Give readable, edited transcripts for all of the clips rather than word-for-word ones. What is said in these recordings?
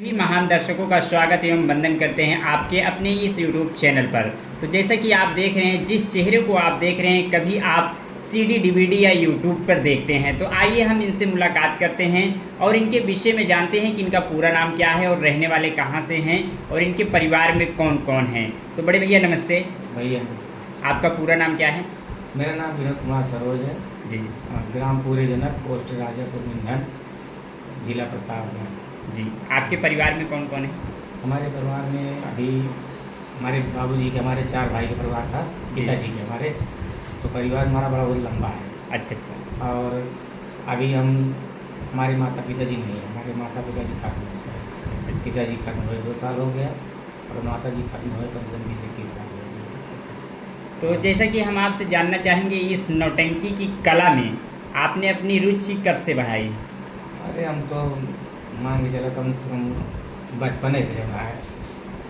सभी महान दर्शकों का स्वागत एवं वंदन करते हैं आपके अपने इस यूट्यूब चैनल पर। तो जैसा कि आप देख रहे हैं, जिस चेहरे को आप देख रहे हैं कभी आप सीडी डीवीडी या यूट्यूब पर देखते हैं, तो आइए हम इनसे मुलाकात करते हैं और इनके विषय में जानते हैं कि इनका पूरा नाम क्या है और रहने वाले कहाँ से हैं और इनके परिवार में कौन कौन हैं। तो बड़े भैया नमस्ते। भैया नमस्ते। आपका पूरा नाम क्या है? मेरा नाम विनोद कुमार सरोज है। जी ग्राम पूरे जनक, पोस्ट राजापुर मिंधन, जिला प्रतापगढ़। जी। आपके परिवार में कौन कौन है? हमारे परिवार में अभी हमारे बाबूजी के, हमारे 4 भाई का परिवार था, पिताजी के हमारे। तो परिवार हमारा बड़ा बहुत लंबा है। अच्छा अच्छा। और अभी हमारे माता पिताजी नहीं है। हमारे माता पिताजी खत्म हो गए। अच्छा पिताजी खत्म हुए 2 साल हो गया और माता जी खत्म हुए कम से कम 20-21 साल हो गए। तो जैसा कि हम आपसे जानना चाहेंगे, इस नौटंकी की कला में आपने अपनी रुचि कब से बढ़ाई? अरे हम तो मान के चलो कम से कम बचपने से रहा है।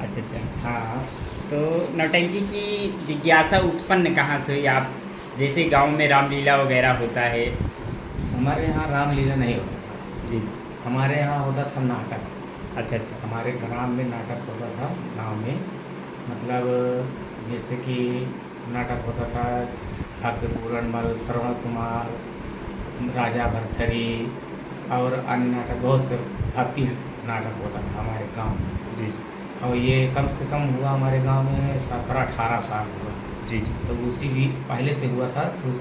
अच्छा अच्छा। हाँ। तो नौटंकी की जिज्ञासा उत्पन्न कहाँ से हुई? आप जैसे गांव में रामलीला वगैरह होता है। हमारे यहाँ रामलीला नहीं होता था जी। हमारे यहाँ होता था नाटक। अच्छा अच्छा। हमारे ग्राम में नाटक होता था, गांव में। मतलब जैसे कि नाटक होता था भक्त पूरणमल, श्रवण कुमार, राजा भरथरी और अन्य नाटक, बहुत से भक्ति नाटक होता था हमारे गांव में। जी और ये कम से कम हुआ हमारे गांव में 17-18 साल हुआ। जी। जी तो उसी भी पहले से हुआ था। तो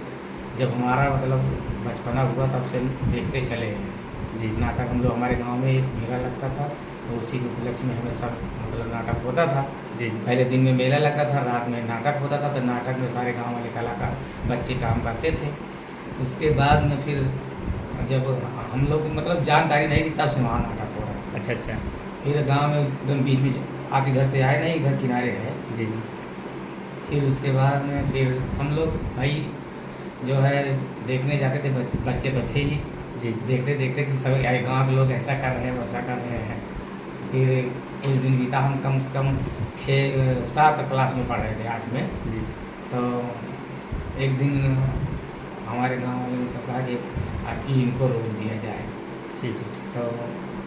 जब हमारा मतलब बचपना हुआ तब से देखते चले हैं। जी। नाटक हम लोग, हमारे गांव में एक मेला लगता था, तो उसी के उपलक्ष्य में हमेशा मतलब नाटक होता था। जी। पहले दिन में मेला लगता था, रात में नाटक होता था। तो नाटक में सारे गांव वाले कलाकार बच्चे काम करते थे। उसके बाद में फिर जब हम लोग मतलब जानकारी नहीं थी, तब से वहाँ नाटक हो रहा था। अच्छा अच्छा। फिर गांव में एकदम बीच में आपके घर से आए नहीं, घर किनारे है। जी फिर उसके बाद में फिर हम लोग भाई जो है देखने जाते थे। बच्चे तो थे ही, जी। देखते देखते कि सब गाँव के लोग ऐसा कर रहे हैं, वैसा कर रहे हैं। फिर कुछ दिन बीता, हम कम से कम 6-7 क्लास में पढ़ रहे थे, 8 में। जी। तो एक दिन हमारे गांव वाले ने सब कहा कि आपकी इनको रोल दिया जाए। जी जी। तो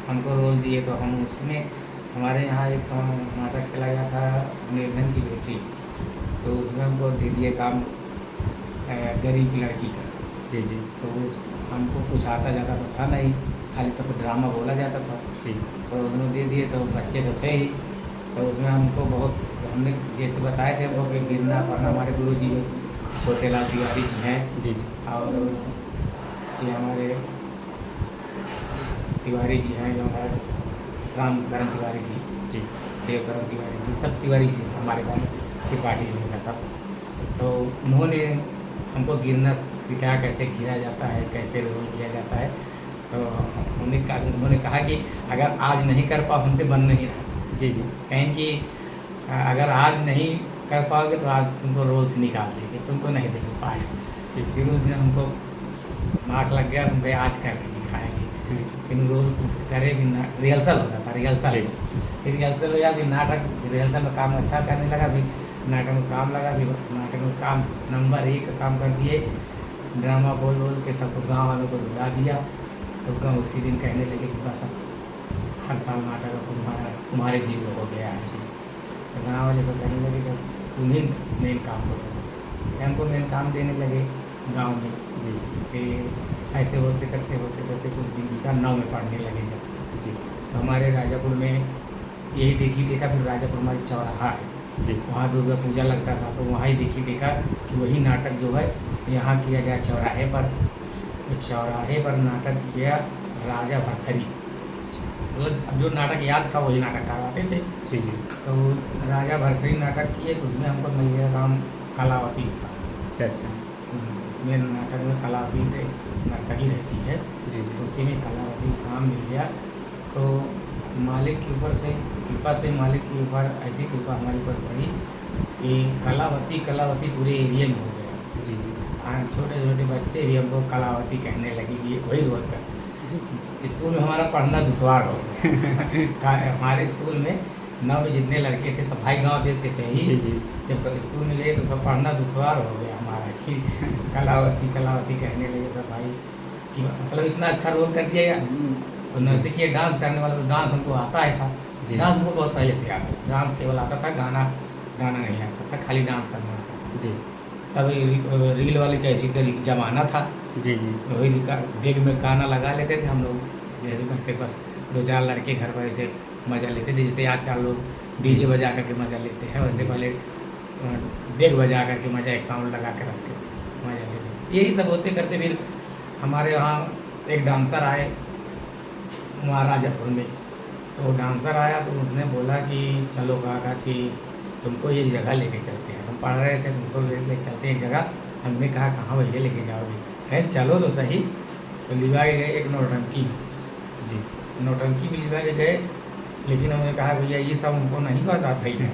हमको रोल दिए। तो हम उसमें, हमारे यहाँ एक तो नाटक खेला गया था निर्धन की बेटी। तो उसमें हमको दे दिए काम गरीब लड़की का। जी जी। तो हमको कुछ आता जाता तो था नहीं, खाली तो ड्रामा बोला जाता था। जी। तो उन्होंने दे दिए। तो बच्चे तो थे ही। तो उसमें हमको बहुत, हमने जैसे बताए थे हमको कि गिरना पड़ना, हमारे गुरु जी छोटे लाल तिवारी जी हैं। जी जी। और ये हमारे तिवारी जी हैं, जो हमारे रामकरण तिवारी जी, जी देवकरण तिवारी जी, सब तिवारी जी हमारे गाँव में, त्रिपाठी जी हैं सब। तो उन्होंने हमको गिरना सिखाया, कैसे गिरा जाता है, कैसे रोल किया जाता है। तो उन्होंने कहा कि अगर आज नहीं कर पाओ, हमसे बन नहीं रहा। जी जी। कहें कि अगर आज नहीं कर पाओगे तो आज तुमको रोल से निकाल देंगे, तुमको नहीं देंगे पार्ट। जी। फिर उस दिन हमको मार्क लग गया, हम भाई आज करके दिखाएंगे। फिर रोल करे भी ना, रिहर्सल होता था, रिहर्सल। जी। फिर रिहर्सल हो गया, फिर नाटक, रिहर्सल में काम अच्छा करने लगा, फिर नाटक में काम लगा। फिर नाटक में काम नंबर 1 का काम कर दिए। ड्रामा बोल बोल के सबको, गाँव वालों को रुला दिया। तो गाँव उसी दिन कहने लगे कि बस अब हर साल नाटक अब तुम्हारे जीव में हो गया है। तो गाँव वाले सब कहने लगे कि तुम ही मेन काम करो। हमको मेन काम देने लगे गांव में। जी। फिर ऐसे होते करते कुछ दिन बीता, 9 में पढ़ने लगे जब। जी। तो हमारे राजापुर में यही देखा। फिर राजापुर हमारी चौराहा है, जी। वहाँ दुर्गा पूजा लगता था। तो वहाँ ही देखा कि वही नाटक जो है यहाँ किया गया चौराहे पर। तो चौराहे पर नाटक किया राजा भरथरी। मतलब अब जो नाटक याद था वही नाटक करवाते थे। जी जी। तो राजा भरथरी नाटक किए। तो उसमें हमको मिल गया काम कलावती का। अच्छा अच्छा। इसमें नाटक में कलावती नर्तकी रहती है। जी जी। तो उसी में कलावती का काम मिल गया। तो मालिक के ऊपर से, कृपा से मालिक के ऊपर ऐसी कृपा हमारे ऊपर पड़ी कि कलावती पूरे एरिया में हो गया। जी जी। छोटे छोटे बच्चे भी हमको कलावती कहने लगे कि वही रोल कर। स्कूल में हमारा पढ़ना दुश्वार हो गया। हमारे स्कूल में 9 में जितने लड़के थे सब भाई गांव देश के थे ही। जी जी। जब स्कूल में गए तो सब पढ़ना दुश्वार हो गया हमारा कि कलावती कहने लगे सब भाई कि मतलब इतना अच्छा रोल कर दिया। तो नर्तकी डांस करने वाला, तो डांस हमको आता ही था। जी। डांस हमको बहुत पहले से आता था, डांस केवल आता था, गाना गाना नहीं आता था, खाली डांस करना आता था। जी तब रील वाली कैसेट का ज़माना था, जी जी वही डेग में गाना लगा लेते थे हम लोग, जैसे बस बस 2-4 लड़के घर पर ऐसे मज़ा लेते थे, जैसे आजकल लोग डीजे बजा करके मज़ा लेते हैं, वैसे पहले डेग बजा करके मज़ा, एक साउंड लगा के रख के मज़ा लेते थे। यही सब होते करते फिर हमारे यहाँ एक डांसर आए वहाँ राजापुर में। तो वो डांसर आया तो उसने बोला कि चलो काका कि तुमको एक जगह लेके चलते हैं, तुम पढ़ रहे थे, तुमको लेके चलते हैं एक जगह। हमने कहा कहाँ भैया लेके जाओगे? कहें चलो तो सही। तो लिवा के गए एक नौटंकी में, जी नौटंकी में लिवा के गए, लेकिन हमने कहा भैया ये सब हमको नहीं पता भैया।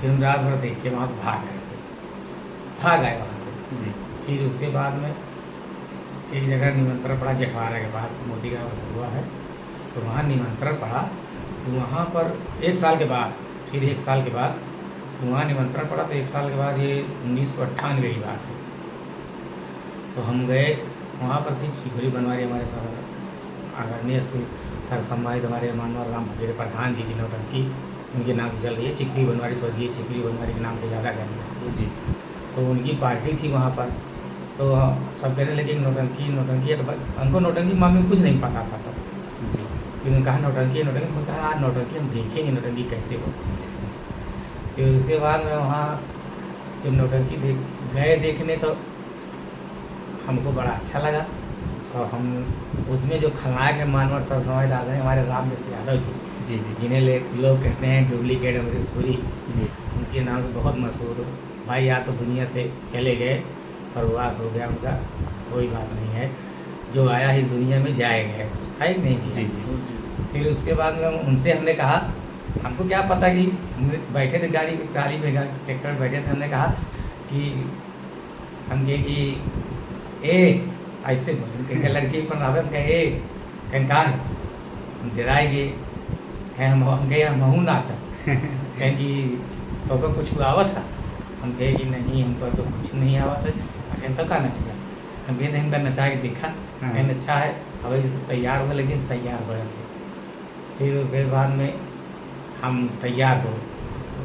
फिर हम रात भर देख के वहाँ से भाग आए वहाँ से। जी फिर उसके बाद में एक जगह निमंत्रण पड़ा जखवारा के पास, मोती का हुआ है, तो वहाँ निमंत्रण पड़ा। तो वहाँ पर 1 साल के बाद, फिर 1 साल के बाद वहाँ निमंत्रण पड़ा, तो 1 साल के बाद, ये 1998 की बात है। तो हम गए वहाँ पर, थी चिखली बनवारी हमारे सर आदरणीय सर सम्मानित हमारे मानवर राम भगीरे प्रधान जी की नौटंकी उनके नाम से चल रही है। चिखली बनवारी, स्वर्गीय चिखली बनवारी के नाम से ज़्यादा जानी जाती है। जी तो उनकी पार्टी थी वहाँ पर, तो सब कहने लगे नौटंकी नौटंकी है, तो हमको नौटंकी मामले में कुछ नहीं पता था तब। जी फिर उन्होंने कहा नौटंकी नौटंकी, मैंने कहा हाँ नौटंकी हम देखेंगे नौटंकी कैसे होती है। फिर उसके बाद में वहाँ जब नौटंकी गए देखने, तो हमको बड़ा अच्छा लगा। तो हम उसमें जो खलनायक है मानवर सब समाज दादा हैं हमारे राम जैसे यादव जी, जी जी जिन्हें लोग कहते हैं डुप्लीकेट अमरीशपुरी, जी उनके नाम से बहुत मशहूर भाई, या तो दुनिया से चले गए, सर्ववास हो गया उनका, कोई बात नहीं है, जो आया इस दुनिया में जाएगा, है कि नहीं? जी जी फिर उसके बाद में उनसे हमने कहा, हमको क्या पता कि बैठे थे गाड़ी में, ट्राली में ट्रैक्टर में बैठे थे, हमने कहा कि हम कहे कि ए ऐसे बोले लड़की पर नावे, हम कहे ए कहीं कहा है, हम डराएंगे, कहें हम गए हम नाचा, कहें कि तो कुछ हुआ था? हम कहे कि नहीं हमको तो कुछ नहीं आवा था। कहें तो का नच गया? हम कहे नहीं, हमका नचा के देखा, कहें अच्छा है, अब जैसे तैयार हुआ, लेकिन तैयार हो फिर उसके बाद में हम तैयार हो,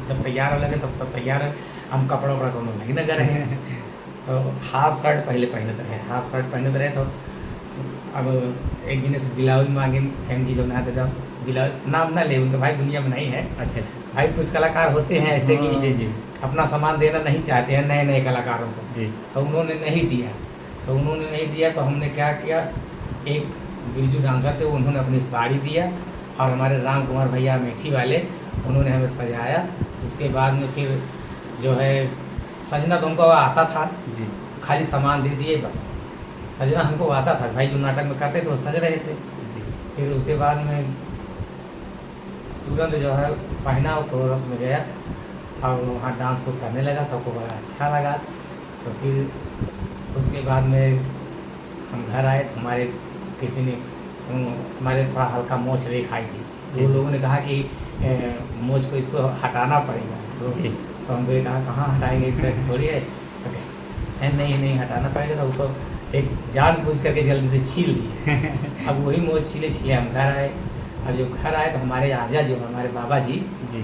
जब तैयार हो लगे तब सब तैयार है, हम कपड़ा वपड़ा को नहीं नजर है। तो हाफ शर्ट पहले पहनते रहे, हाफ शर्ट पहनते रहे। तो अब एक दिन से ब्लाउज मांगे, फैन की जो ना देता ब्लाउज, नाम ना ले उनके, भाई दुनिया में नहीं है। अच्छा भाई कुछ कलाकार होते हैं ऐसे कि जी जी अपना सामान देना नहीं चाहते हैं नए नए कलाकारों को, जी तो उन्होंने नहीं दिया। तो हमने क्या किया, एक बिरजू डांसर थे, उन्होंने अपनी साड़ी दिया, और हमारे राम कुमार भैया मेठी वाले, उन्होंने हमें सजाया। इसके बाद में फिर जो है सजना तो हमको आता था, जी खाली सामान दे दिए बस, सजना हमको आता था। भाई जो नाटक में करते थे वो सज रहे थे। जी फिर उसके बाद में तुरंत जो है पहना, कोरस में गया और वहाँ डांस को करने लगा, सबको बड़ा अच्छा लगा। तो फिर उसके बाद में हम घर आए, तो हमारे किसी ने हमारे थोड़ा हल्का मोछ रेख आई थी, तो वो लोगों ने कहा कि मोछ को इसको हटाना पड़ेगा। जी तो हमने कहा कहाँ हटाएंगे, इससे थोड़ी है। तो कहे नहीं हटाना पड़ेगा। तो उसको एक जानबूझ करके जल्दी से छील दिए। अब वही मोछ छीले हम घर आए। अब जब घर आए तो हमारे आजा जो हमारे बाबा जी, जी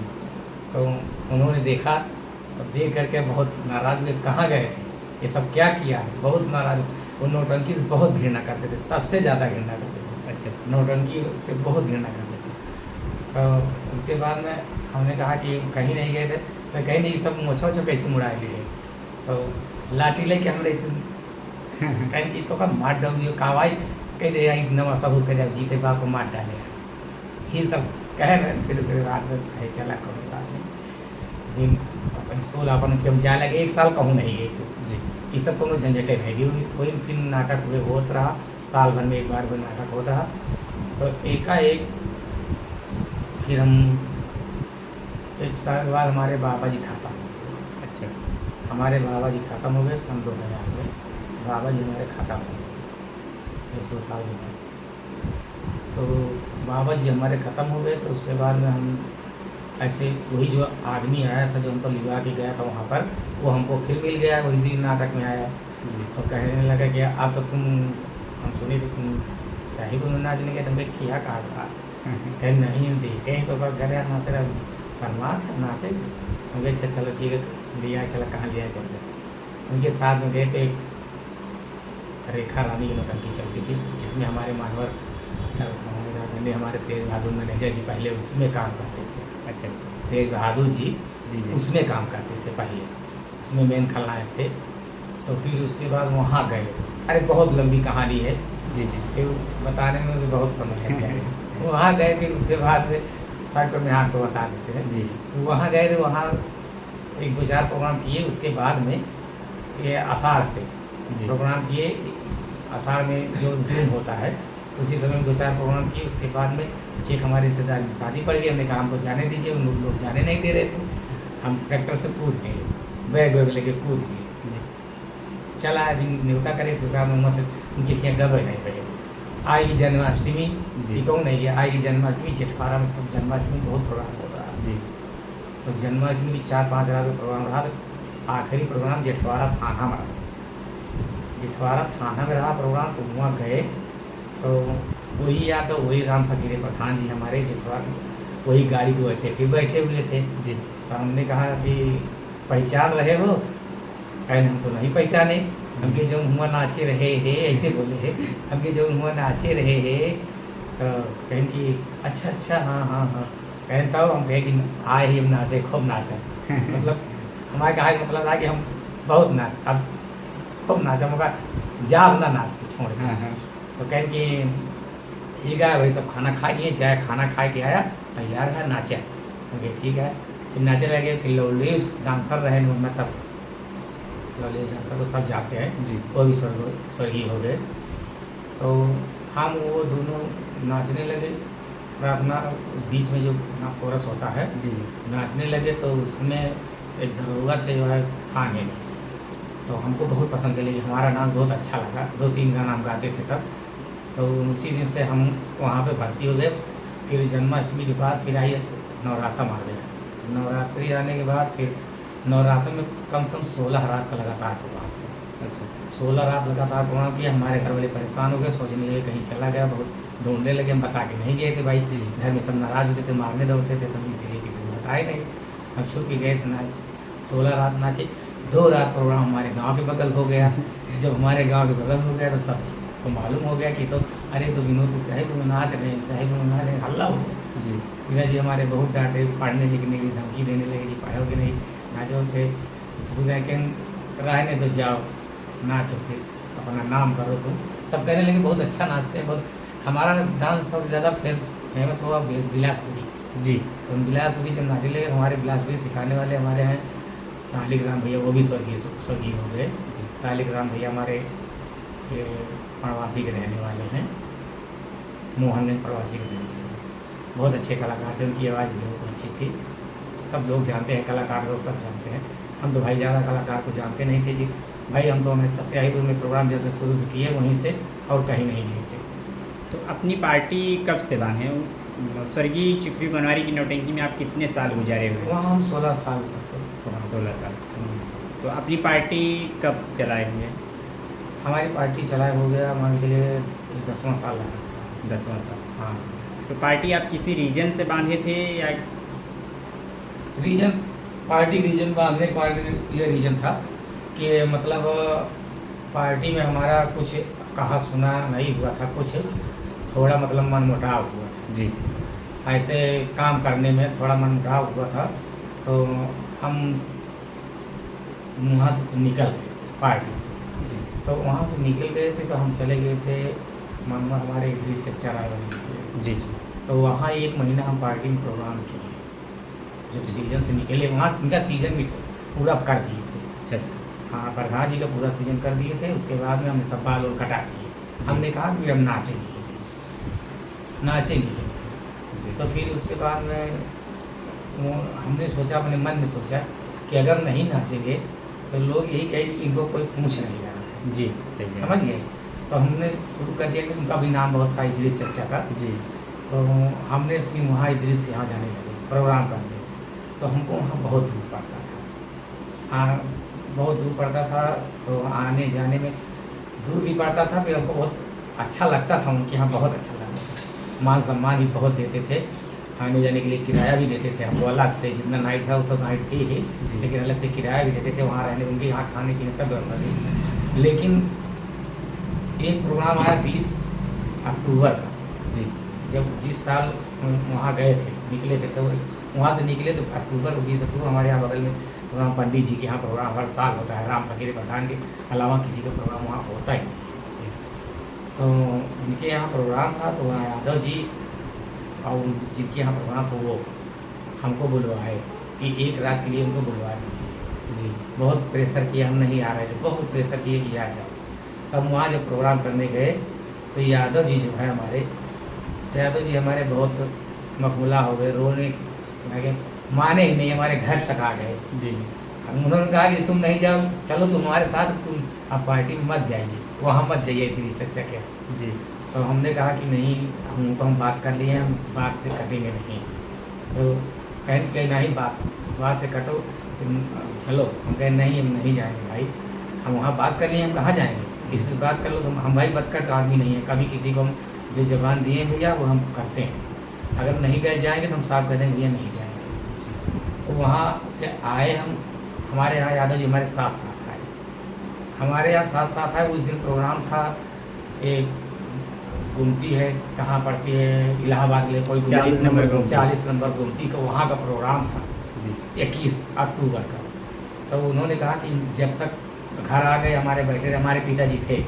तो उन्होंने देखा, और देख करके बहुत नाराज़ हुए, कहाँ गए थे, ये सब क्या किया है, बहुत नाराज़। वो नौटंकी से बहुत घृणा करते थे, सबसे ज़्यादा घृणा करते थे। अच्छा नौटंकी से बहुत घृणा करते थे। तो उसके बाद में हमने कहा कि कहीं नहीं गए थे, तो कहीं नहीं, सब मोछा कैसे मुड़ाए लिए। तो लाठी लेके हमने इस कहीं की तो का मार डालियो कावाई कह दे, नवा सबूत कर जीते बाप को मार डाले, ये सब कहे ना। फिर उसके बाद में कहे चला कोई बात नहीं। फिर अपन स्कूल अपन फिर हम जाए लगे, 1 साल कहूँ नहीं गए। फिर जी ये सब कोनो झंझटे नहीं हुई, कोई फिर नाटक हुए होता रहा, साल भर में एक बार कोई नाटक होता रहा। तो एकाएक फिर हम 1 साल के बाद हमारे बाबा जी खत्म हो गए। अच्छा हमारे बाबा जी ख़त्म हो गए सन 2000 में, बाबा जी हमारे ख़त्म हो गए 100 साल के बाद। तो बाबा जी हमारे ख़त्म हो गए। तो उसके बाद में हम ऐसे वही जो आदमी आया था जो हमको लिवा के गया था वहाँ पर, वो हमको फिर मिल गया, वही नाटक में आया। जी तो कहने लगा कि अब तो तुम, हम सुने थे तुम शाही में नाचने के तुमने किया कहा था कहीं नहीं देखे तो घर यार नाच रहा सलमान था नाचे हम कहे अच्छा चलो ठीक है लिया चलो कहाँ लिया चल रहे उनके साथ में गए थे रेखा रानी की नौटंकी चलती थी जिसमें हमारे मानवर ने हमारे तेज बहादुर मैनेजर जी पहले उसमें काम करते थे। अच्छा अच्छा। तेज बहादुर जी जी जी। उसमें काम करते थे पहले, उसमें मेन खलनायक थे। तो फिर उसके बाद वहाँ गए, अरे बहुत लंबी कहानी है जी जी। फिर बताने में मुझे बहुत समय लग जाएगा। वहाँ गए फिर उसके बाद में सर को मैं आपको बता देते हैं जी। तो वहाँ गए तो वहाँ एक दो चार प्रोग्राम किए। उसके बाद में ये आषाढ़ से जी। प्रोग्राम किए, आषाढ़ में जो जून होता है उसी समय में दो चार प्रोग्राम किए। उसके बाद में एक हमारे रिश्तेदार की शादी पड़ गई, हमने कहा हमको जाने दीजिए, उन लोग जाने नहीं दे रहे थे। हम ट्रैक्टर से कूद गए, बैग वैग लेके कूद गए, जी। चला अभी न्योता करे प्रोग्राम में से उनके यहाँ गए नहीं रहे। आएगी जन्माष्टमी जी। ये कहूँ नहीं कि आएगी जन्माष्टमी, जेठवारा में तो जन्माष्टमी बहुत प्रोग्राम हो रहा है। जी। तो जन्माष्टमी की 4-5 रात का प्रोग्राम रहा। तो आखिरी प्रोग्राम जेठवाड़ा थाना में रहा, जेठवाड़ा थाना में रहा प्रोग्राम। तो वहाँ गए तो वही या तो वही राम फकीरे प्रधान जी हमारे जेठवाड़ा वही गाड़ी को ऐसे फिर बैठे हुए थे। जी। तो हमने कहा कि पहचान रहे हो? कहें हम तो नहीं पहचाने, हमके जो हुआ नाचे रहे है ऐसे बोले है, हमके जो हुआ नाचे रहे है। तो कहें कि अच्छा अच्छा हाँ हाँ हाँ। कहें तब हम कहें कि आए ही हम नाचे, खूब नाचा। मतलब हमारे कहा मतलब था कि हम बहुत नाच अब खूब नाचा, मगर जाब ना नाच के छोड़ के। हाँ हाँ। तो कहें कि ठीक है वही सब खाना खा लिए, जाए खाना खा के आया तैयार है नाचा। ओके ठीक है, फिर नाचे लगे। फिर लवलीज डांसर रहे उनमें, तब लवलीज डांसर को सब जाते हैं जी। वो भी स्वर्गीय हो गए। तो हम वो दोनों नाचने लगे, प्रार्थना बीच में जो कोरस होता है जी जी। नाचने लगे। तो उसमें एक दरोगा थे जो है थाने में, तो हमको बहुत पसंद कर लिए, हमारा डांस बहुत अच्छा लगा। 2-3 गाना हम गाते थे तब। तो उसी दिन से हम वहाँ पे भर्ती हो गए। फिर जन्माष्टमी के बाद फिर आई नवरात्र आ गया। नवरात्रि आने के बाद फिर नवरात्र में कम से कम 16 रात का लगातार प्रोग्राम किया। अच्छा 16 रात लगातार प्रोग्राम किया। हमारे घर वाले परेशान हो गए, सोचने लगे कहीं चला गया, बहुत ढूंढने लगे। हम बता के नहीं गए थे भाई, जी। घर में सब नाराज़ होते थे, मारने दौड़ते थे, तब इसलिए किसी को बताए नहीं। हम छुप के गए थे नाच, 16 रात नाचे। 2 रात प्रोग्राम हमारे गांव के बगल हो गया। जब हमारे गांव के बगल हो गया तो सबको मालूम हो गया कि तो अरे तो विनोद साहिब में नाच रहे हैं, साहिब में नाच रहे हैं, हल्ला हो गया। जी। पिताजी हमारे बहुत डांटे, पढ़ने लिखने की धमकी देने लगे कि पढ़ोगे नहीं, नाचोगे। तो लेकिन रहने तो जाओ, नाचो फिर अपना नाम करो तुम। सब कहने लगे बहुत अच्छा नाचते हैं, बहुत। हमारा डांस सबसे ज़्यादा फेमस हुआ बिलासपुरी। जी। तो हम बिलासपुरी जब नाचने लगे, हमारे बिलासपुरी सिखाने वाले हमारे हैं शालिग्राम भैया, वो भी स्वर्गीय हो गए। जी। शालिग्राम भैया हमारे ये प्रवासी के रहने वाले हैं, मोहनगंज प्रवासी के रहने वाले हैं। बहुत अच्छे कलाकार थे, उनकी आवाज़ भी बहुत अच्छी थी। सब लोग जानते हैं, कलाकार लोग सब जानते हैं। हम तो भाई ज़्यादा कलाकार को जानते नहीं थे जी भाई। हम तो हमेशा स्याहीपुर में प्रोग्राम जैसे शुरू से किए वहीं से, और कहीं नहीं गए थे। तो अपनी पार्टी कब से बांधे? स्वर्गीय चिकरी बनवारी की नौटंकी में आप कितने साल गुजारे हुए? वहाँ हम 16 साल तक 16 साल। तो अपनी पार्टी कब से चलाए हुए? हमारी पार्टी चलाए हो गया मान के लिए 10वां साल लगा। 10वां साल। हाँ, तो पार्टी आप किसी रीजन से बांधे थे या? रीजन रीजन बांधने का ये रीजन था कि मतलब पार्टी में हमारा कुछ कहा सुना नहीं हुआ था, कुछ थोड़ा मतलब मनमुटाव हुआ था जी। ऐसे काम करने में थोड़ा मनमुटाव हुआ था। तो हम वहाँ से निकल गए पार्टी से। जी। तो वहाँ से निकल गए थे तो हम चले गए थे मामा हमारे इडली से चराए वाले। जी जी। तो वहाँ 1 महीना हम पार्टी में प्रोग्राम किए। जब सीजन से निकले वहाँ उनका सीजन भी पूरा कर दिए थे। अच्छा अच्छा। हाँ, प्रधान जी का पूरा सीजन कर दिए थे। उसके बाद में हमने सब बाल और कटा दिए। हमने कहा कि हम नाचेंगे जी। तो फिर उसके बाद में हमने सोचा, अपने मन में सोचा कि अगर नहीं नाचेंगे तो लोग यही कहेंगे कि इनको कोई पूछ नहीं रहा है। जी सही है। समझ गए? तो हमने शुरू कर दिया कि उनका भी नाम बहुत था इदरीस चचा का। जी। तो हमने फिर वहाँ इदरीस यहाँ जाने लगे प्रोग्राम करने। तो हमको वहाँ बहुत दूर पड़ता था। हाँ, बहुत दूर पड़ता था। तो आने जाने में दूर भी पड़ता था, फिर हमको बहुत अच्छा लगता था, उनके यहाँ बहुत अच्छा लगता था। मान सम्मान भी बहुत देते थे, आने जाने के लिए किराया भी देते थे हमको अलग से, जितना नाइट था उतना नाइट थी ही, लेकिन अलग से किराया भी देते थे, वहाँ रहने उनके यहाँ खाने पीने सब व्यवस्था थी। लेकिन एक प्रोग्राम आया 20 अक्टूबर का, जी जब जिस साल वहाँ गए थे, निकले थे, तो वहाँ से निकले तो अक्टूबर को 20 अक्टूबर हमारे यहाँ बगल में प्रोग्राम, पंडित जी के यहाँ प्रोग्राम हर साल होता है, राम फकीर प्रधान के अलावा किसी का प्रोग्राम वहाँ होता ही नहीं। तो उनके यहाँ प्रोग्राम था, तो वहाँ यादव जी और जिनके यहाँ प्रोग्राम था वो हमको बुलवाए कि एक रात के लिए उनको बुलवा दीजिए। जी बहुत प्रेशर किया, हम नहीं आ रहे थे, बहुत प्रेशर किए कि आ जाओ। तब वहाँ जब प्रोग्राम करने गए तो यादव जी जो है हमारे, यादव जी हमारे बहुत मकबूला हो गए, रोने लगे, माने ही नहीं, हमारे घर तक आ गए। जी उन्होंने कहा कि तुम नहीं जाओ, चलो तुम्हारे साथ, तुम आप पार्टी में मत जाइए, वहाँ मत जाइए इतनी चर्चा के। जी तो हमने कहा कि नहीं, हमको हम बात कर लिए, हम बात से कटेंगे नहीं। तो कहने कि नहीं, बात से कटो, तुम चलो। हम कहें नहीं, हम नहीं जाएंगे भाई, हम वहाँ बात कर लिए, हम कहाँ जाएंगे, किसी से बात कर लो। तो हम भाई बदकट आदमी नहीं है, कभी किसी को हम जो जबान दिए भैया वो हम करते हैं, अगर नहीं गए जाएंगे तो हम साफ कह देंगे भैया नहीं जाएंगे। तो वहाँ से आए हम, हमारे यहाँ यादव जी हमारे साथ साथ आए, हमारे यहाँ साथ साथ आए। उस दिन प्रोग्राम था, एक गुमती है, कहाँ पड़ती है, इलाहाबाद के लिए कोई 40 नंबर गुमती। 40 नंबर गुमती का वहाँ का प्रोग्राम था जी 21 अक्टूबर का। तो उन्होंने कहा कि जब तक घर आ गए, हमारे बैठे रहे, हमारे पिताजी थे,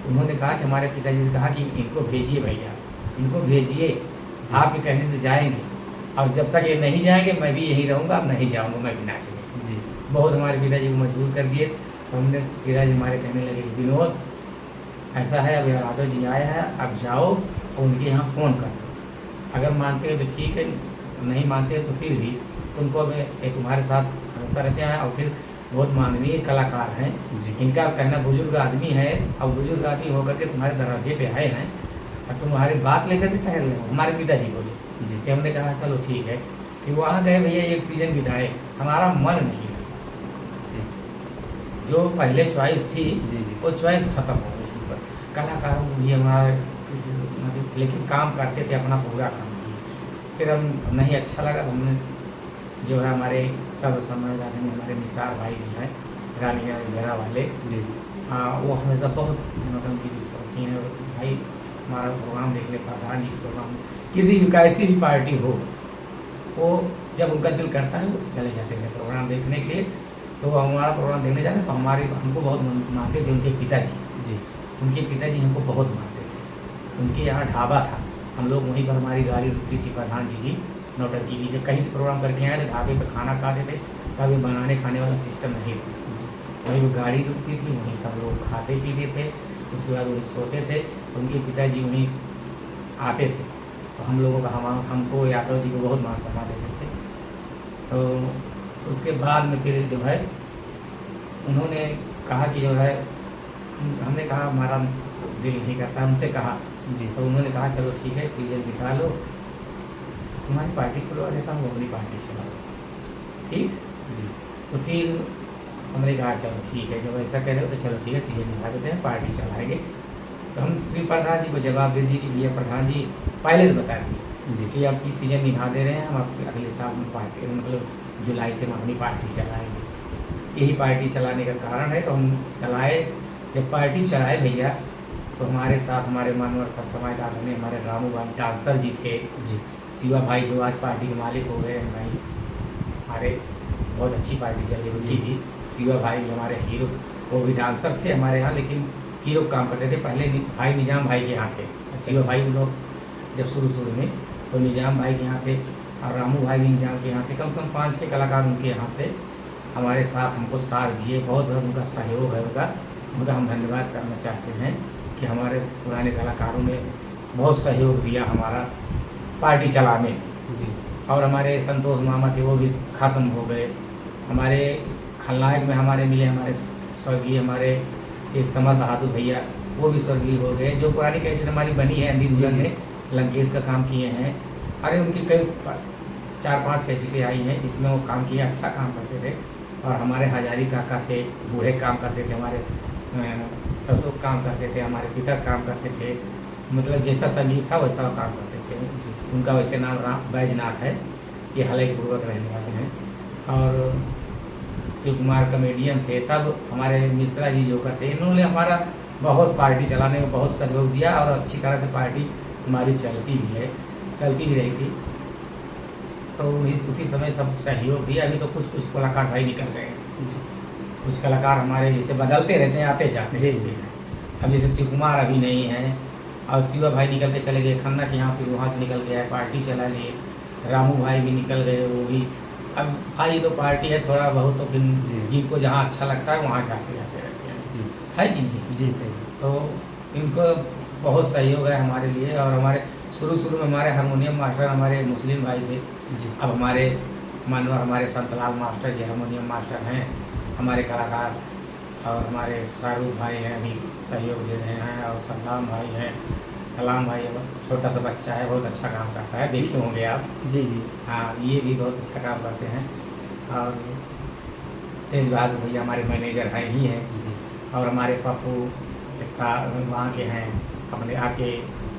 उन्होंने कहा कि हमारे पिताजी से कहा कि इनको भेजिए भैया, इनको भेजिए, आपके कहने से जाएंगे, और जब तक ये नहीं जाएंगे मैं भी यहीं रहूँगा, अब नहीं जाऊँगा, मैं भी नाचने। जी बहुत हमारे पिताजी को मजबूर कर दिए। तो हमने, पिताजी हमारे कहने लगे कि विनोद ऐसा है, अब यादव जी आए हैं, अब जाओ और उनके यहाँ फ़ोन कर दो, अगर मानते हो तो ठीक है, नहीं मानते हो तो फिर भी तुमको अब ये तुम्हारे साथ हमेशा रहते हैं, और फिर बहुत माननीय कलाकार हैं, जी इनका कहना बुजुर्ग आदमी है, और बुजुर्ग आदमी होकर के तुम्हारे दरवाजे पे आए हैं और तुम्हारी बात लेकर के ठहर रहे हो, हमारे पिताजी बोले। जी कि हमने कहा चलो ठीक है। फिर वहाँ गए भैया, एक सीज़न बिताए, हमारा मन नहीं लगा, जी जो पहले चॉइस थी जी वो चॉइस ख़त्म हो गई थी। पर कलाकारों को भी हमारा किसी, लेकिन काम करते थे, अपना पूरा काम किए। फिर हम नहीं अच्छा लगा, तो हमने जो है हमारे सर्व समय में हमारे निसार भाई जी हैं, रानिया घेरा वाले, जी वो हमेशा बहुत नौटंकी की शौकीन है भाई। हमारा प्रोग्राम देखने, प्रधान जी के प्रोग्राम, किसी भी कैसी भी पार्टी हो, वो जब उनका दिल करता है वो चले जाते थे प्रोग्राम देखने के लिए। तो हमारा प्रोग्राम देखने जाते तो हमको बहुत मानते थे उनके पिताजी। जी उनके पिताजी हमको बहुत मानते थे। उनके यहाँ ढाबा था, हम लोग वहीं पर, हमारी गाड़ी रुकती थी प्रधान जी की नौटंकी की। जब कहीं से प्रोग्राम करके आए तो ढाबे पर खाना खाते थे, कभी बनाने खाने वाला सिस्टम नहीं था, जी वहीं पर गाड़ी रुकती थी, वहीं सब लोग खाते पीते थे, उसके बाद वहीं सोते थे। तो उनके पिताजी वहीं आते थे, तो हम लोगों का हमको यादव जी को बहुत मान सम्मान देते थे। तो उसके बाद में फिर जो है उन्होंने कहा कि जो है, हमने कहा हमारा दिल नहीं करता, उनसे कहा। जी तो उन्होंने कहा चलो ठीक है, सीजन बिता लो, तुम्हारी पार्टी खुलवा देता हूँ, अपनी पार्टी चलाओ, ठीक है। जी तो फिर हमने कहा चलो ठीक है, जब ऐसा कह रहे हो तो चलो ठीक है, सीजन निभा देते हैं, पार्टी चलाएंगे। तो हम फिर प्रधान जी को जवाब दे दिए कि भैया प्रधान जी पहले से बता दिए जी कि आपकी सीजन निभा दे रहे हैं, हम आपके अगले साल में पार्टी, मतलब जुलाई से हम अपनी पार्टी चलाएँगे। यही पार्टी चलाने का कारण है। तो हम चलाए, जब पार्टी चलाए भैया, तो हमारे साथ हमारे मानवर सब समाजदार में हमारे रामू भाई डांसर जी थे, जी शिवा भाई जो आज पार्टी के मालिक हो गए हैं भाई, हमारे बहुत अच्छी पार्टी चल रही उनकी भी। शिवा भाई भी हमारे हीरो, वो भी डांसर थे हमारे यहाँ, लेकिन हीरो काम करते थे। पहले भाई निजाम भाई के यहाँ थे, शिवा भाई उन लोग जब शुरू में, तो निजाम भाई के यहाँ थे, और रामू भाई भी निजाम के यहाँ थे। कम से कम 5-6 कलाकार उनके यहाँ से हमारे साथ हमको साथ दिए। बहुत बहुत उनका सहयोग है, उनका हम धन्यवाद करना चाहते हैं कि हमारे पुराने कलाकारों ने बहुत सहयोग दिया हमारा पार्टी चलाने में। जी और हमारे संतोष मामा थे, वो भी ख़त्म हो गए। हमारे खलनायक में हमारे मिले, हमारे स्वर्गीय हमारे ये समर बहादुर भैया, वो भी स्वर्गीय हो गए। जो पुरानी कैसेट हमारी बनी है अंधी दुल्हन में, लंकेश का काम किए हैं। अरे उनकी कई 4-5 कैसेटें आई हैं जिसमें वो काम किए, अच्छा काम करते थे। और हमारे हजारी काका थे, बूढ़े काम करते थे, हमारे ससुर काम करते थे, हमारे पिता काम करते थे, मतलब जैसा संगीत था वैसा वो काम करते थे। उनका वैसे नाम राम बैजनाथ है, ये हलईपूर्वक रहने वाले हैं। और शिव कुमार कॉमेडियन थे। तब हमारे मिश्रा जी जो करते, इन्होंने हमारा बहुत पार्टी चलाने में बहुत सहयोग दिया और अच्छी तरह से पार्टी हमारी चलती भी रही थी। तो उसी समय सब सहयोग दिया। अभी तो कुछ कलाकार भाई निकल गए हैं, कुछ कलाकार हमारे जैसे बदलते रहते हैं, आते जाते रहते हैं। अब जैसे शिव कुमार अभी नहीं है और शिवा भाई निकल के चले गए खन्ना के यहाँ, फिर वहाँ से निकल गया है, पार्टी चला लिए। रामू भाई भी निकल गए, वो भी। अब भाई तो पार्टी है थोड़ा बहुत, तो फिर जिनको जहाँ अच्छा लगता है वहाँ जाते रहते हैं जी, है कि नहीं जी सही। तो इनको बहुत सहयोग है हमारे लिए। और हमारे शुरू में हमारे हारमोनियम मास्टर हमारे मुस्लिम भाई थे जी। अब हमारे मानवर हमारे संतलाल मास्टर जी हारमोनियम मास्टर हैं हमारे कलाकार। और हमारे शाहरुख भाई हैं, अभी सहयोग दे रहे हैं। और सलाम भाई हैं, सलाम भाई छोटा सा बच्चा है, बहुत अच्छा काम करता है, देखे होंगे आप। जी जी। हाँ, ये भी बहुत अच्छा काम करते हैं। और तेज बहादुर भैया हमारे मैनेजर हैं ही हैं जी। और हमारे पप्पू वहाँ के हैं, अपने आके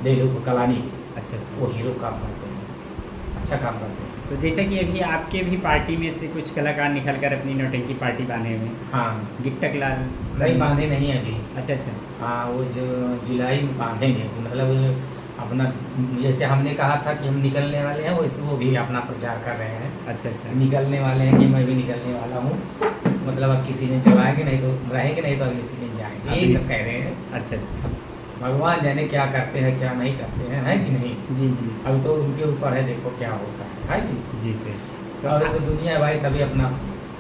डेलू को कलानी के, अच्छा अच्छा। वो हीरो काम करते हैं, अच्छा काम करते हैं। तो जैसे कि अभी आपके भी पार्टी में से कुछ कलाकार निकल कर अपनी नौटंकी पार्टी बांधे हुए हैं। हाँ, गिट्टक लाल नहीं बांधे नहीं अभी। अच्छा अच्छा। हाँ, वो जो जुलाई में बांधेंगे, मतलब अपना जैसे हमने कहा था कि हम निकलने वाले हैं, वैसे वो भी अपना प्रचार कर रहे हैं। अच्छा अच्छा। निकलने वाले हैं कि मैं भी निकलने वाला हूँ, मतलब अब किसी सीजन चलाएंगे, नहीं तो रहेंगे, नहीं तो अगले सीजन जाएंगे, यही सब कह रहे हैं। अच्छा अच्छा। भगवान जाने क्या करते हैं क्या नहीं करते हैं, है कि नहीं। जी जी। अब तो उनके ऊपर है, देखो क्या होता है कि नहीं। जी सही। तो और तो दुनिया है भाई, सभी अपना।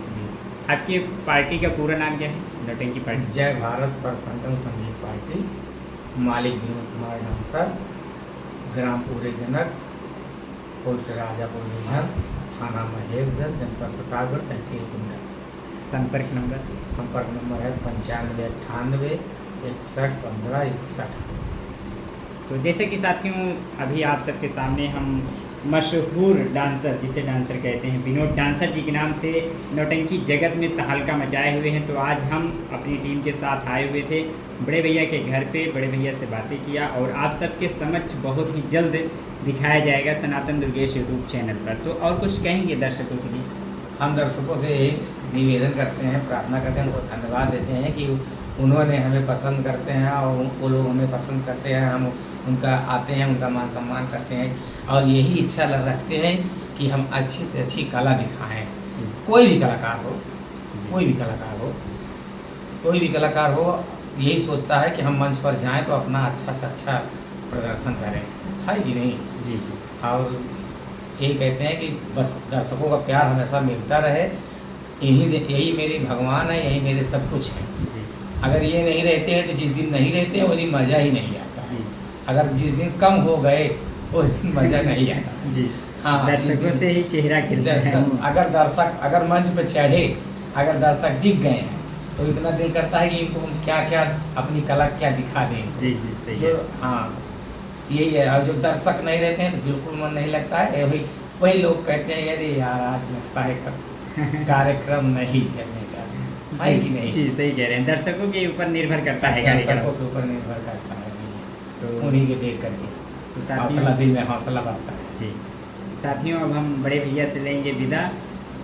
जी। आपकी पार्टी का पूरा नाम क्या है? नौटंकी पार्टी। जय भारत सरसंगम संगीत पार्टी, मालिक विनोद कुमार डांसर, ग्राम पूरे जनक, पोस्ट राजापुर निधन, थाना महेशगंज, जनपद प्रतापगढ़, तहसील कुंडा। संपर्क नंबर है 9598 61 15 61। तो जैसे कि साथियों, अभी आप सबके सामने हम मशहूर डांसर, जिसे डांसर कहते हैं, विनोद डांसर जी के नाम से नौटंकी जगत में तहलका मचाए हुए हैं। तो आज हम अपनी टीम के साथ आए हुए थे बड़े भैया के घर पे, बड़े भैया से बातें किया और आप सबके समक्ष बहुत ही जल्द दिखाया जाएगा सनातन दुर्गेश यूट्यूब चैनल पर। तो और कुछ कहेंगे दर्शकों के लिए? हम दर्शकों से यही निवेदन करते हैं, प्रार्थना करते हैं, उनको धन्यवाद देते हैं कि उन्होंने हमें पसंद करते हैं और वो लोग हमें पसंद करते हैं, हम उनका आते हैं, उनका मान सम्मान करते हैं और यही इच्छा रखते हैं कि हम अच्छी से अच्छी कला दिखाएं। कोई भी कलाकार हो, कोई भी कलाकार हो, कोई भी कलाकार हो, यही सोचता है कि हम मंच पर जाएं तो अपना अच्छा से अच्छा प्रदर्शन करें, है कि नहीं जी। और यही कहते हैं कि बस दर्शकों का प्यार हमेशा मिलता रहे, इन्हीं से, यही मेरी भगवान है, यही मेरे सब कुछ है जी। अगर ये नहीं रहते हैं तो जिस दिन नहीं रहते हैं उस दिन मज़ा ही नहीं आता है। अगर जिस दिन कम हो गए उस दिन मज़ा नहीं आता जी। हाँ, दर्शकों से ही चेहरा खिलता है। अगर मंच पे चढ़े, अगर दर्शक दिख गए हैं तो इतना दिल करता है कि इनको हम क्या क्या अपनी कला क्या दिखा दें। जी जी सही जो है। हाँ, यही है। और जो दर्शक नहीं रहते हैं तो बिल्कुल मन नहीं लगता है। वही लोग कहते हैं अरे यार आज लगता है कार्यक्रम नहीं चलेगा, है कि नहीं। जी सही कह रहे हैं, दर्शकों के ऊपर निर्भर करता है, दर्शकों के ऊपर निर्भर करता है, तो उन्हीं के देख करके तो हौसला, दिल में हौसला बढ़ता है। जी साथियों, अब हम बड़े भैया से लेंगे विदा,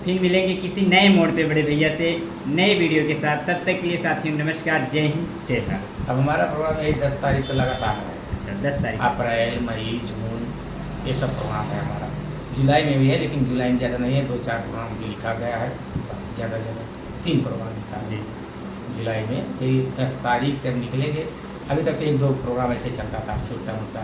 फिर मिलेंगे किसी नए मोड़ पे बड़े भैया से नए वीडियो के साथ। तब तक के लिए साथियों नमस्कार, जय हिंद, जय भारत। अब हमारा प्रोग्राम यही 10 तारीख से लगातार है। अच्छा 10 तारीख अप्रैल, मई, जून, ये सब प्रोग्राम है हमारा। जुलाई में भी है, लेकिन जुलाई में ज़्यादा नहीं है, 2-4 प्रोग्राम भी लिखा गया है, बस ज़्यादा 3 प्रोग्राम लिखा है जी। जुलाई में। फिर 10 तारीख से हम निकलेंगे। अभी तक 1-2 प्रोग्राम ऐसे चलता था छोटा मोटा,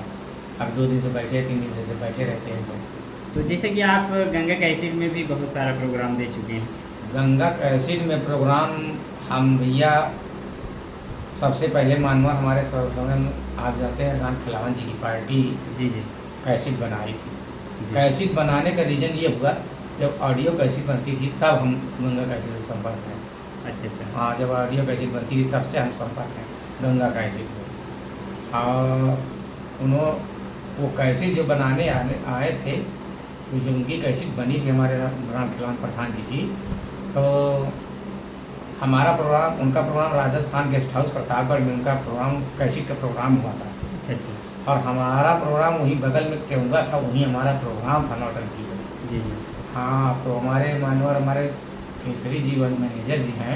अब 2 दिन से बैठे, 3 दिन से बैठे रहते हैं सब। तो जैसे कि आप गंगा कैसेट में भी बहुत सारा प्रोग्राम दे चुके हैं। गंगा कैसेट में प्रोग्राम हम भैया सबसे पहले मानवर हमारे सर्वसंगम आप जाते हैं राम खिलावन जी की पार्टी जी जी कैसेट बनाई थी। जी। कैसेट बनाने का रीज़न ये हुआ, जब ऑडियो कैसेट बनती थी तब हम गंगा कैसेट से संपर्क हैं। अच्छा अच्छा। हाँ, जब ऑडियो कैसेट बनती थी तब से हम संपर्क हैं गंगा कैसेट में। और वो कैसेट जो बनाने आए थे, जो उनकी कैसेट बनी थी हमारे राम खिलावन प्रधान जी की, तो हमारा प्रोग्राम, उनका program Rajasthan guest house Pratapgarh में उनका प्रोग्राम कैसेट का प्रोग्राम हुआ था। अच्छा अच्छा। और हमारा प्रोग्राम वहीं बगल में टेउंगा था, वहीं हमारा प्रोग्राम था नौटंकी का। जी जी हाँ, तो हमारे मानवर हमारे केसरी जी मैनेजर जी हैं,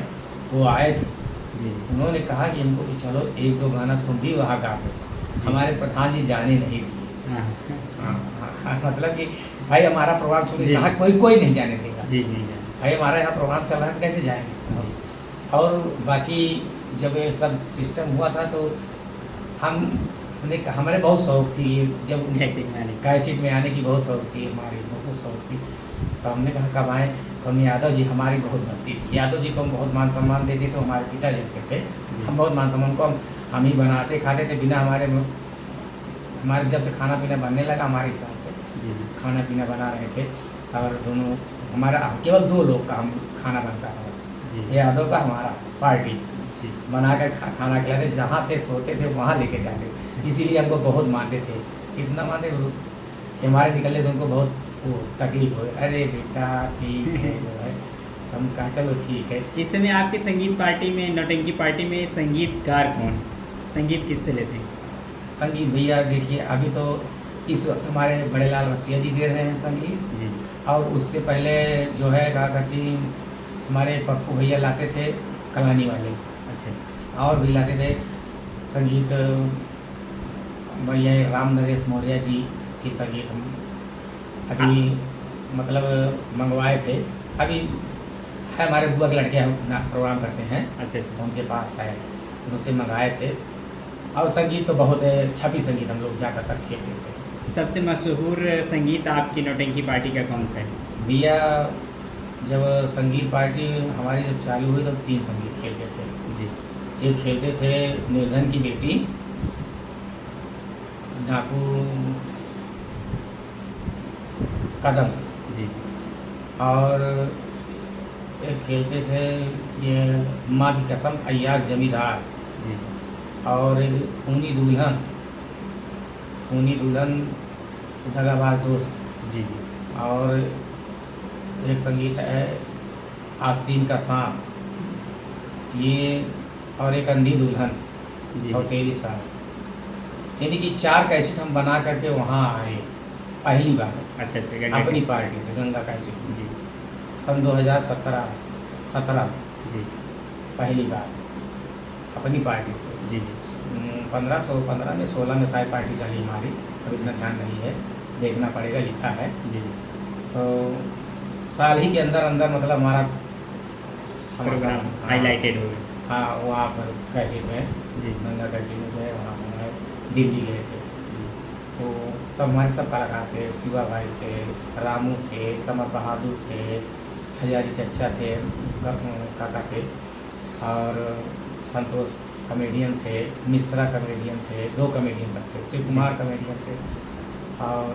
वो आए थे। जी उन्होंने कहा कि हमको कि चलो 1-2 गाना तुम भी वहाँ गा दो। हमारे प्रधान जी जाने नहीं दिए। हाँ मतलब कि भाई हमारा प्रोग्राम छोड़ के जी। कहा कोई नहीं जाने देगा। जी नहीं जाना। भाई हमारा यहाँ प्रोग्राम चल रहा है तो कैसे जाएँगे? जी और बाकी जब ये सब सिस्टम हुआ था तो हमने हमारे बहुत शौक थी ये जब कैसे गाने कैसेट में आने की बहुत शौक थी हमारी, बहुत शौक थी। तो हमने कहा कब आएँ? तो हम यादव जी हमारी बहुत भक्ति थी। यादव जी को हम बहुत मान सम्मान देते थे, हमारे पिता जैसे थे। हम बहुत मान सम्मान को हम ही बनाते खाते थे बिना हमारे जब से खाना पीना बनने लगा हमारे हिसाब से जी जी खाना पीना बना रहे थे। और दोनों हमारा केवल 2 लोग का हम खाना बनता था बस, जी यादव का हमारा पार्टी जी बना कर खाना खिलाते, जहाँ थे सोते थे वहाँ लेके जाते। इसीलिए हमको बहुत मानते थे, इतना मानते कि हमारे निकलने से उनको बहुत वो तकलीफ हो, अरे बेटा ठीक है जो है। तो हम कहा चलो ठीक है। इस समय आपके संगीत पार्टी में, नौटंकी पार्टी में संगीतकार कौन, संगीत किससे लेते हैं? संगीत भैया देखिए अभी तो इस वक्त हमारे बड़े लाल रसिया जी दे रहे हैं संगीत। जी और उससे पहले जो है कहा कि हमारे पप्पू भैया लाते थे कलानी वाले, अच्छा और भी लाते थे संगीत। भैया राम नरेश मौर्य जी की संगीत हम अभी मतलब मंगवाए थे। अभी है हमारे बुआ के लड़के हम प्रोग्राम करते हैं, अच्छा अच्छा उनके पास है, उनसे मंगाए थे। और संगीत तो बहुत है, छपी संगीत हम लोग ज़्यादातर खेलते थे। सबसे मशहूर संगीत आपकी नौटंकी पार्टी का कौन सा है? भैया जब संगीत पार्टी हमारी जब चालू हुई तब 3 संगीत खेलते थे। जी एक खेलते थे निर्धन की बेटी, डाकू कदम से, जी और एक खेलते थे ये माँ की कसम अय्याज जमींदार, जी और एक खूनी दुल्हन दगाबाज दोस्त, जी जी और एक संगीत है आस्तीन का सांप, ये, और एक अंधी दुल्हन जी सौतेली सास। यानी कि 4 कैसेट हम बना करके वहाँ आए पहली बार अच्छा अच्छा गंगा अपनी की- पार्टी से, गंगा कैसेट में जी सन 2017 में जी पहली बार अपनी पार्टी से। जी जी 15 में 16 में शायद पार्टी चली हमारी, अब इतना ध्यान नहीं है, देखना पड़ेगा, लिखा है। जी तो साल ही के अंदर अंदर मतलब हमारा प्रोग्राम हाँ, हाईलाइटेड हो गए। हाँ वहाँ पर कैसेट में, जी गंगा कैसेट में गए, वहाँ पर है, दिल्ली गए थे। तो तब हमारे सब कलाकार थे, शिवा भाई थे, रामू थे, समर बहादुर थे, हजारी चच्चा थे, काका थे, और संतोष कॉमेडियन थे, मिश्रा कॉमेडियन थे, 2 कॉमेडियन तक थे, शिव कुमार कॉमेडियन थे, और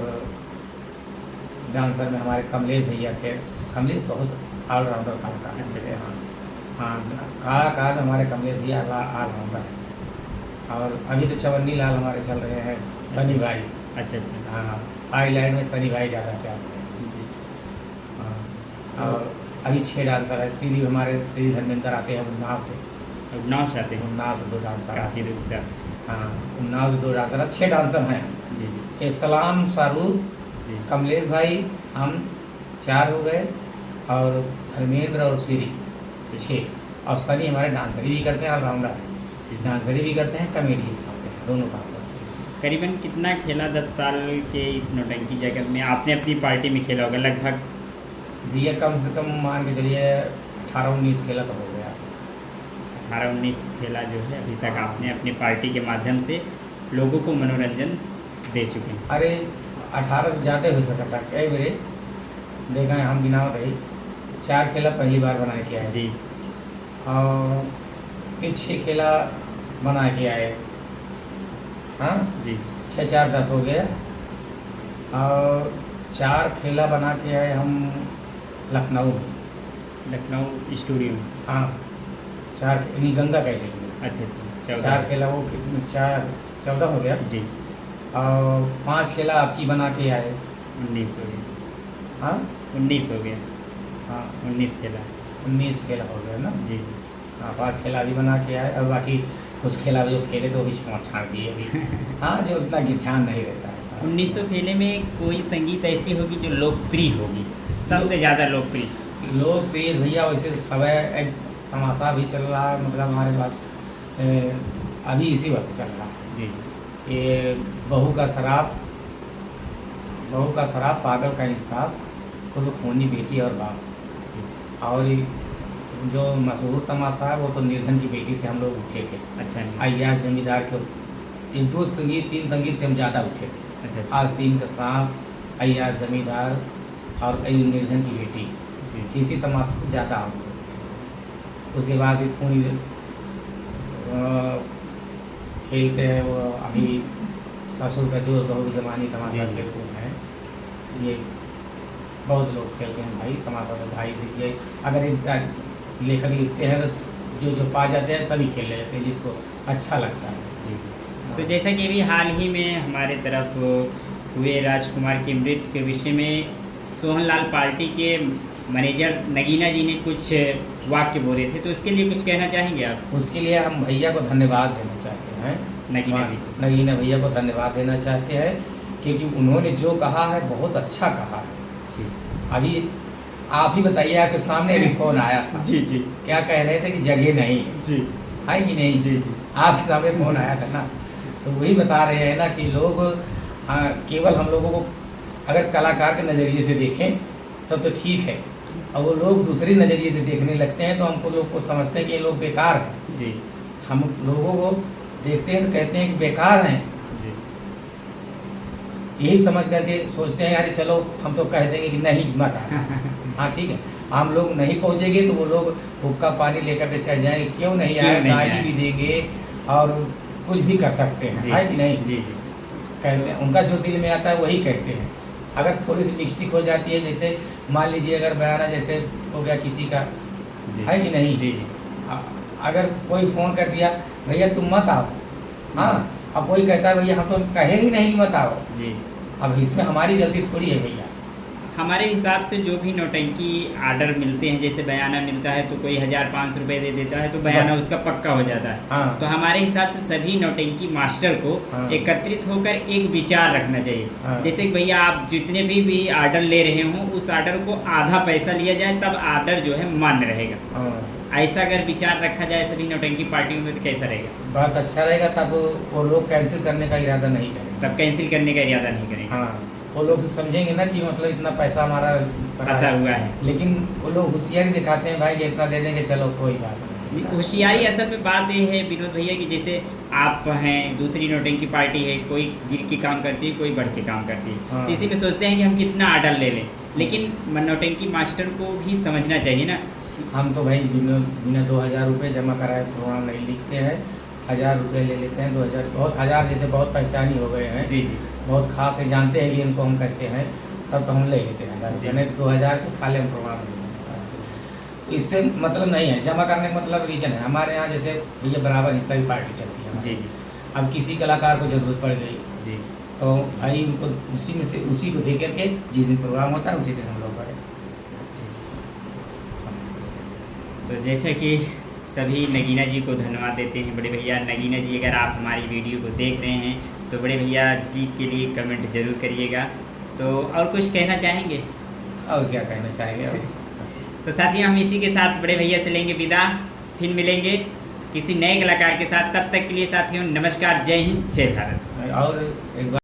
डांसर में हमारे कमलेश भैया थे। कमलेश बहुत ऑलराउंडर कलाकार अच्छा, थे। हाँ हाँ, कलाकार में हमारे कमलेश भैया ऑलराउंडर हैं। और अभी तो चवन्नी लाल हमारे चल रहे हैं, सनी भाई। अच्छा अच्छा हाँ, आईलैंड में सनी भाई ज़्यादा चल रहे हैं। जी हाँ, और अभी 6 डांसर है, हमारे श्री धर्मेंद्र आते हैं उन्नाव से, अब नाव से आते हैं, उन्नाव से 2 डांसर काफ़ी आते हैं। दूर से आते हाँ, उन्नाव से 2 डांसर, 6 डांसर हैं। हैं। जी जी इस्लाम, शाहरुख, जी कमलेश भाई, हम 4 हो गए, और धर्मेंद्र और श्री 6, और सनी हमारे डांसरी भी करते हैं, ऑलराउंडर है, जी। डांसरी भी करते हैं, कॉमेडी भी करते हैं, दोनों काम करते हैं। करीबन कितना खेला 10 साल के इस नौटंकी जगत में आपने अपनी पार्टी में खेला होगा लगभग? भैया कम से कम मान के चलिए 18-19 खेला तो हो गया। 18-19 खेला जो है अभी तक हाँ। आपने अपनी पार्टी के माध्यम से लोगों को मनोरंजन दे चुके हैं। अरे 18 से ज़्यादा हो सकता था, कई मेरे देखा है, हम गिनाओ रही 4 खेला पहली बार बना के आए, जी और फिर 6 खेला बना के आए। हाँ, जी 6 4 10 हो गया, और 4 खेला बना के आए हम लखनऊ में। लखनऊ स्टूडियो में। हाँ, 4 यानी गंगा कैसेट में अच्छा अच्छा 4 14 खेला, वो कितने 4 14 हो गया, जी और 5 खेला आपकी बना के आए। 19 हो गया। हाँ 19 हो गया। हाँ, 19 खेला। 19 खेला हो गया ना। जी हाँ, 5 खेला अभी बना के आए, और बाकी कुछ खेला जो खेले तो अभी छोड़ छाड़ दिए अभी। हाँ, जो उतना ध्यान नहीं रहता है। 1900 खेले में कोई संगीत ऐसी होगी जो लोकप्रिय होगी, सबसे ज़्यादा लोकप्रिय? लोकप्रिय भैया वैसे सब है। एक तमाशा भी चल रहा है, मतलब हमारे पास अभी इसी वक्त चल रहा है। जी ये बहू का शराब पागल का इंसाफ, खुद खूनी बेटी और बाप। जी। और ये जो मशहूर तमाशा है वो तो निर्धन की बेटी से हम लोग उठे थे। अच्छा नहीं। अय्याज जमींदार के ये 2 संगीत 3 संगीत से हम ज़्यादा उठे थे। अच्छा आज 3 का सांप, अय्याज जमींदार और निर्धन की बेटी, जी। इसी तमाशे से ज़्यादा हम लोग उठे थे। उसके बाद ये खूनी खेलते हैं वो अभी ससुर का जोर बहू जमानी तमाशा जी, जी। खेलते हैं। ये बहुत लोग खेलते हैं भाई तमाशा। तो भाई देखिए, अगर एक लेखक लिखते हैं तो जो पा जाते हैं सभी खेल लेते हैं जिसको अच्छा लगता है। जी। तो जैसा कि अभी हाल ही में हमारे तरफ हुए राजकुमार की मृत्यु के विषय में सोहनलाल पार्टी के मैनेजर नगीना जी ने कुछ वाक्य बोले थे, तो इसके लिए कुछ कहना चाहेंगे आप? उसके लिए हम भैया को धन्यवाद देना चाहते हैं। नगीना जी को। नगीना भैया को धन्यवाद देना चाहते हैं क्योंकि उन्होंने जो कहा है बहुत अच्छा कहा है। जी अभी आप ही बताइए, आपके सामने अभी फोन आया था। जी जी क्या कह रहे थे कि जगह नहीं है, जी है कि नहीं? जी जी आपके सामने फोन आया था ना, तो वही बता रहे हैं ना कि लोग केवल हम लोगों को अगर कलाकार के नज़रिए से देखें तब तो ठीक है, और वो लोग दूसरे नज़रिए से देखने लगते हैं तो हमको लोग को समझते हैं कि ये लोग बेकार हैं। जी हम लोगों को देखते हैं तो कहते हैं कि बेकार हैं, जी यही समझ करके सोचते हैं अरे चलो हम तो कह देंगे कि नहीं मत आ। हाँ ठीक है, हम लोग नहीं पहुँचेंगे तो वो लोग हुक्का पानी लेकर के चल जाएंगे, क्यों नहीं आए, गाली भी देंगे और कुछ भी कर सकते हैं, है कि नहीं? जी जी कहते हैं उनका जो दिल में आता है वही कहते हैं। अगर थोड़ी सी मिस्टेक हो जाती है, जैसे मान लीजिए अगर बयाना जैसे हो गया किसी का, है कि नहीं? जी जी अगर कोई फ़ोन कर दिया भैया तुम मत आओ, हाँ, अब कोई कहता है भैया हम तो कहे ही नहीं मत आओ, जी। अब इसमें हमारी गलती थोड़ी है भैया। हमारे हिसाब से जो भी नौटंकी आर्डर मिलते हैं, जैसे बयाना मिलता है तो कोई 1500 रुपये दे देता है तो बयाना उसका पक्का हो जाता है। हाँ। तो हमारे हिसाब से सभी नौटंकी मास्टर को हाँ। एकत्रित होकर एक विचार रखना चाहिए। हाँ। जैसे कि भैया आप जितने भी आर्डर ले रहे हों उस आर्डर को आधा पैसा लिया जाए, तब आर्डर जो है मान्य रहेगा। हाँ। ऐसा अगर विचार रखा जाए सभी नौटंकी पार्टियों में तो कैसा रहेगा? बहुत अच्छा रहेगा, तब वो लोग कैंसिल करने का इरादा नहीं करेंगे। तब कैंसिल करने का इरादा नहीं करेंगे। हाँ, वो लोग समझेंगे ना कि मतलब इतना पैसा हमारा फंसा हुआ है। लेकिन वो लोग होशियारी दिखाते हैं भाई कि इतना दे देंगे चलो कोई बात नहीं। होशियारी असल में बात ये है विनोद भैया कि जैसे आप हैं, दूसरी नौटंकी पार्टी है, कोई गिर के काम करती है, कोई बढ़ के काम करती है। हाँ। तो इसी में सोचते हैं कि हम कितना आर्डर ले लें, लेकिन नौटंकी मास्टर को भी समझना चाहिए ना। हम तो भाई बिना 2000 रुपये जमा कराए प्रोग्राम नहीं लिखते हैं, 1000 रुपये ले लेते हैं। 2000 बहुत 1000 जैसे बहुत पहचानी हो गए हैं, जी जी बहुत खास है, जानते हैं कि इनको हम कैसे हैं, तब तो हम ले लेते हैं 1000 रुपये, नहीं तो 2000 के खाली हम प्रोग्राम नहीं लेते। इससे मतलब नहीं है, जमा करने का मतलब रीजन है हमारे यहाँ, जैसे भैया बराबर हिस्सा की पार्टी चलती है हमारी। जी जी अब किसी कलाकार को ज़रूरत पड़ गई जी तो भाई उनको उसी में से उसी को दे करके जिस दिन प्रोग्राम होता है उसी दिन हम लोग बड़े। तो जैसे कि सभी नगीना जी को धन्यवाद देते हैं। बड़े भैया नगीना जी, अगर आप हमारी वीडियो को देख रहे हैं तो बड़े भैया जी के लिए कमेंट जरूर करिएगा। तो और कुछ कहना चाहेंगे? और क्या कहना चाहेंगे और? तो साथियों हम इसी के साथ बड़े भैया से लेंगे विदा, फिर मिलेंगे किसी नए कलाकार के साथ। तब तक के लिए साथियों नमस्कार, जय हिंद, जय भारत। और एक बार